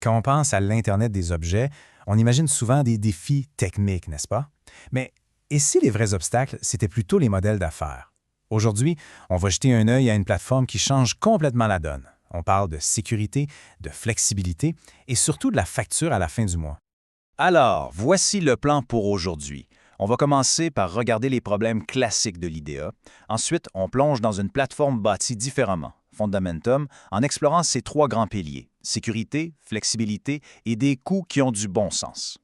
Quand on pense à l'Internet des objets, on imagine souvent des défis techniques, n'est-ce pas? Mais et si les vrais obstacles, c'était plutôt les modèles d'affaires? Aujourd'hui, on va jeter un œil à une plateforme qui change complètement la donne. On parle de sécurité, de flexibilité et surtout de la facture à la fin du mois. Alors, voici le plan pour aujourd'hui. On va commencer par regarder les problèmes classiques de l'IDEA. Ensuite, on plonge dans une plateforme bâtie différemment, Fundamentum, en explorant ses trois grands piliers, sécurité, flexibilité et des coûts qui ont du bon sens.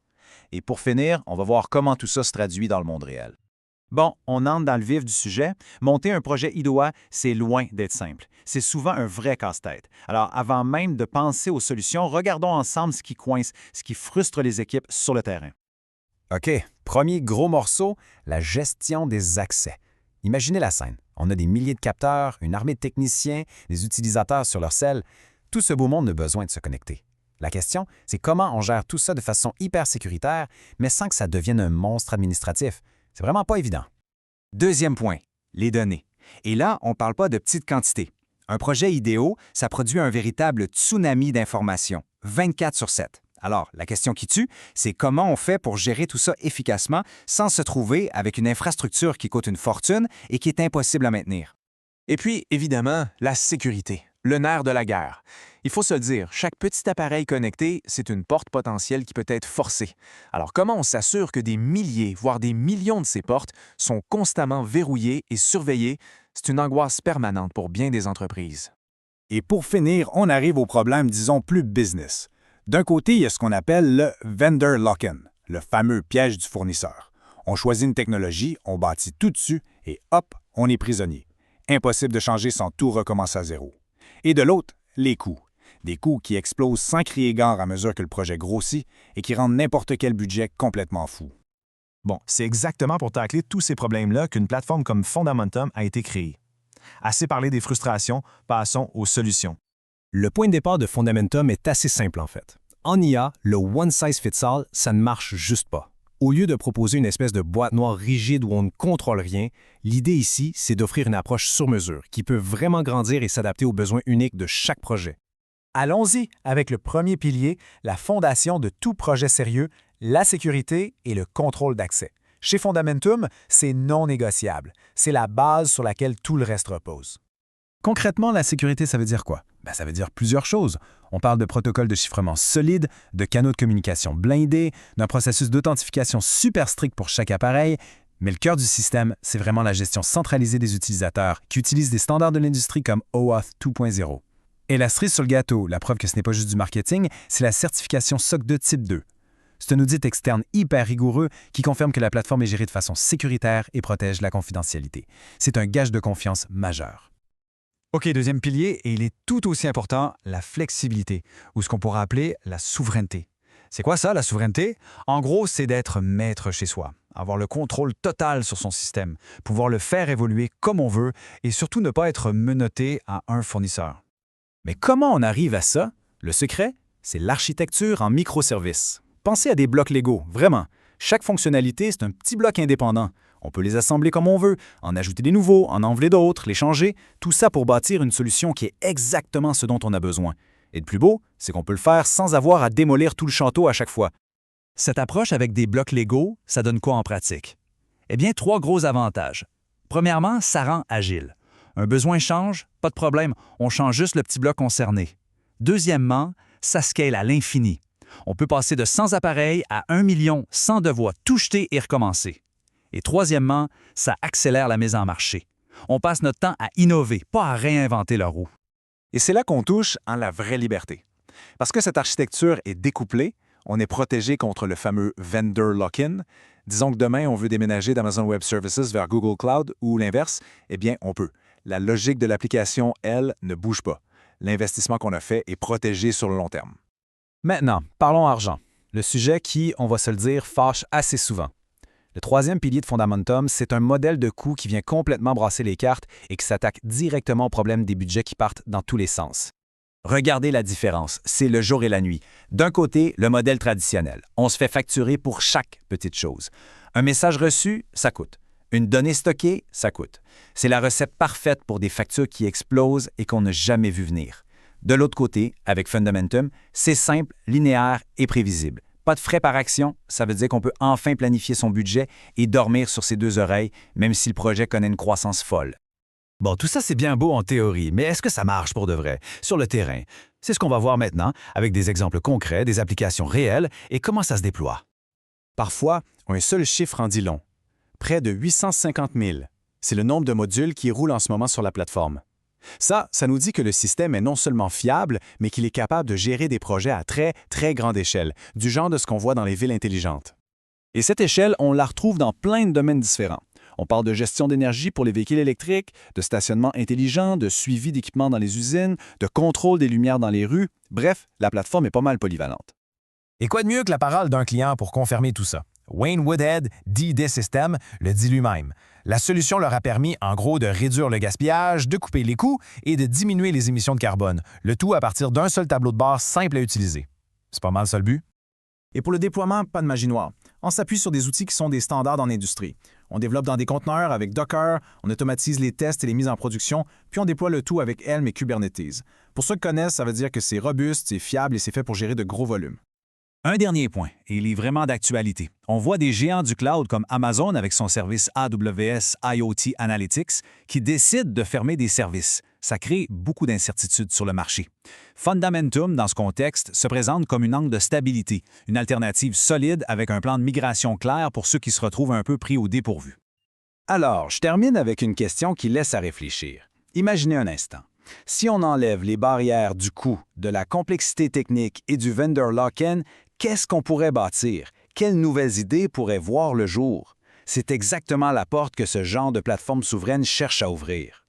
Et pour finir, on va voir comment tout ça se traduit dans le monde réel. Bon, on entre dans le vif du sujet. Monter un projet IDOA, c'est loin d'être simple. C'est souvent un vrai casse-tête. Alors, avant même de penser aux solutions, regardons ensemble ce qui coince, ce qui frustre les équipes sur le terrain. OK, premier gros morceau, la gestion des accès. Imaginez la scène. On a des milliers de capteurs, une armée de techniciens, des utilisateurs sur leur cell. Tout ce beau monde a besoin de se connecter. La question, c'est comment on gère tout ça de façon hyper sécuritaire, mais sans que ça devienne un monstre administratif. C'est vraiment pas évident. Deuxième point, les données. Et là, on ne parle pas de petites quantités. Un projet IDEO, ça produit un véritable tsunami d'informations, 24/7. Alors, la question qui tue, c'est comment on fait pour gérer tout ça efficacement sans se trouver avec une infrastructure qui coûte une fortune et qui est impossible à maintenir. Et puis, évidemment, la sécurité, le nerf de la guerre. Il faut se le dire, chaque petit appareil connecté, c'est une porte potentielle qui peut être forcée. Alors, comment on s'assure que des milliers, voire des millions de ces portes sont constamment verrouillées et surveillées? C'est une angoisse permanente pour bien des entreprises. Et pour finir, on arrive au problème, disons, plus business. D'un côté, il y a ce qu'on appelle le vendor lock-in, le fameux piège du fournisseur. On choisit une technologie, on bâtit tout dessus et hop, on est prisonnier. Impossible de changer sans tout recommencer à zéro. Et de l'autre, les coûts. Des coûts qui explosent sans crier gare à mesure que le projet grossit et qui rendent n'importe quel budget complètement fou. Bon, c'est exactement pour tacler tous ces problèmes-là qu'une plateforme comme Fundamentum a été créée. Assez parlé des frustrations, passons aux solutions. Le point de départ de Fundamentum est assez simple en fait. En IA, le one size fits all, ça ne marche juste pas. Au lieu de proposer une espèce de boîte noire rigide où on ne contrôle rien, l'idée ici, c'est d'offrir une approche sur mesure qui peut vraiment grandir et s'adapter aux besoins uniques de chaque projet. Allons-y avec le premier pilier, la fondation de tout projet sérieux, la sécurité et le contrôle d'accès. Chez Fundamentum, c'est non négociable. C'est la base sur laquelle tout le reste repose. Concrètement, la sécurité, ça veut dire quoi? Ça veut dire plusieurs choses. On parle de protocoles de chiffrement solides, de canaux de communication blindés, d'un processus d'authentification super strict pour chaque appareil, mais le cœur du système, c'est vraiment la gestion centralisée des utilisateurs qui utilisent des standards de l'industrie comme OAuth 2.0. Et la cerise sur le gâteau, la preuve que ce n'est pas juste du marketing, c'est la certification SOC 2 Type 2. C'est un audit externe hyper rigoureux qui confirme que la plateforme est gérée de façon sécuritaire et protège la confidentialité. C'est un gage de confiance majeur. OK, deuxième pilier, et il est tout aussi important, la flexibilité, ou ce qu'on pourrait appeler la souveraineté. C'est quoi ça, la souveraineté? En gros, c'est d'être maître chez soi, avoir le contrôle total sur son système, pouvoir le faire évoluer comme on veut et surtout ne pas être menotté à un fournisseur. Mais comment on arrive à ça? Le secret, c'est l'architecture en microservices. Pensez à des blocs Lego, vraiment. Chaque fonctionnalité, c'est un petit bloc indépendant. On peut les assembler comme on veut, en ajouter des nouveaux, en enlever d'autres, les changer, tout ça pour bâtir une solution qui est exactement ce dont on a besoin. Et le plus beau, c'est qu'on peut le faire sans avoir à démolir tout le château à chaque fois. Cette approche avec des blocs Lego, ça donne quoi en pratique? Eh bien, trois gros avantages. Premièrement, ça rend agile. Un besoin change, pas de problème, on change juste le petit bloc concerné. Deuxièmement, ça scale à l'infini. On peut passer de 100 appareils à 1 million sans devoir tout jeter et recommencer. Et troisièmement, ça accélère la mise en marché. On passe notre temps à innover, pas à réinventer la roue. Et c'est là qu'on touche en la vraie liberté. Parce que cette architecture est découplée, on est protégé contre le fameux vendor lock-in. Disons que demain, on veut déménager d'Amazon Web Services vers Google Cloud ou l'inverse, eh bien, on peut. La logique de l'application, elle, ne bouge pas. L'investissement qu'on a fait est protégé sur le long terme. Maintenant, parlons argent. Le sujet qui, on va se le dire, fâche assez souvent. Le troisième pilier de Fundamentum, c'est un modèle de coût qui vient complètement brasser les cartes et qui s'attaque directement au problème des budgets qui partent dans tous les sens. Regardez la différence, c'est le jour et la nuit. D'un côté, le modèle traditionnel. On se fait facturer pour chaque petite chose. Un message reçu, ça coûte. Une donnée stockée, ça coûte. C'est la recette parfaite pour des factures qui explosent et qu'on n'a jamais vu venir. De l'autre côté, avec Fundamentum, c'est simple, linéaire et prévisible. Pas de frais par action, ça veut dire qu'on peut enfin planifier son budget et dormir sur ses deux oreilles, même si le projet connaît une croissance folle. Bon, tout ça, c'est bien beau en théorie, mais est-ce que ça marche pour de vrai, sur le terrain? C'est ce qu'on va voir maintenant, avec des exemples concrets, des applications réelles et comment ça se déploie. Parfois, un seul chiffre en dit long. Près de 850 000. C'est le nombre de modules qui roulent en ce moment sur la plateforme. Ça nous dit que le système est non seulement fiable, mais qu'il est capable de gérer des projets à très, très grande échelle, du genre de ce qu'on voit dans les villes intelligentes. Et cette échelle, on la retrouve dans plein de domaines différents. On parle de gestion d'énergie pour les véhicules électriques, de stationnement intelligent, de suivi d'équipements dans les usines, de contrôle des lumières dans les rues. Bref, la plateforme est pas mal polyvalente. Et quoi de mieux que la parole d'un client pour confirmer tout ça? Wayne Woodhead, d'ID System, le dit lui-même. La solution leur a permis, en gros, de réduire le gaspillage, de couper les coûts et de diminuer les émissions de carbone, le tout à partir d'un seul tableau de bord simple à utiliser. C'est pas mal ça le but? Et pour le déploiement, pas de magie noire. On s'appuie sur des outils qui sont des standards dans l'industrie. On développe dans des conteneurs avec Docker, on automatise les tests et les mises en production, puis on déploie le tout avec Helm et Kubernetes. Pour ceux qui connaissent, ça veut dire que c'est robuste, c'est fiable et c'est fait pour gérer de gros volumes. Un dernier point, et il est vraiment d'actualité. On voit des géants du cloud comme Amazon avec son service AWS IoT Analytics qui décident de fermer des services. Ça crée beaucoup d'incertitudes sur le marché. Fundamentum, dans ce contexte, se présente comme une angle de stabilité, une alternative solide avec un plan de migration clair pour ceux qui se retrouvent un peu pris au dépourvu. Alors, je termine avec une question qui laisse à réfléchir. Imaginez un instant. Si on enlève les barrières du coût, de la complexité technique et du vendor lock-in, qu'est-ce qu'on pourrait bâtir? Quelles nouvelles idées pourraient voir le jour? C'est exactement la porte que ce genre de plateforme souveraine cherche à ouvrir.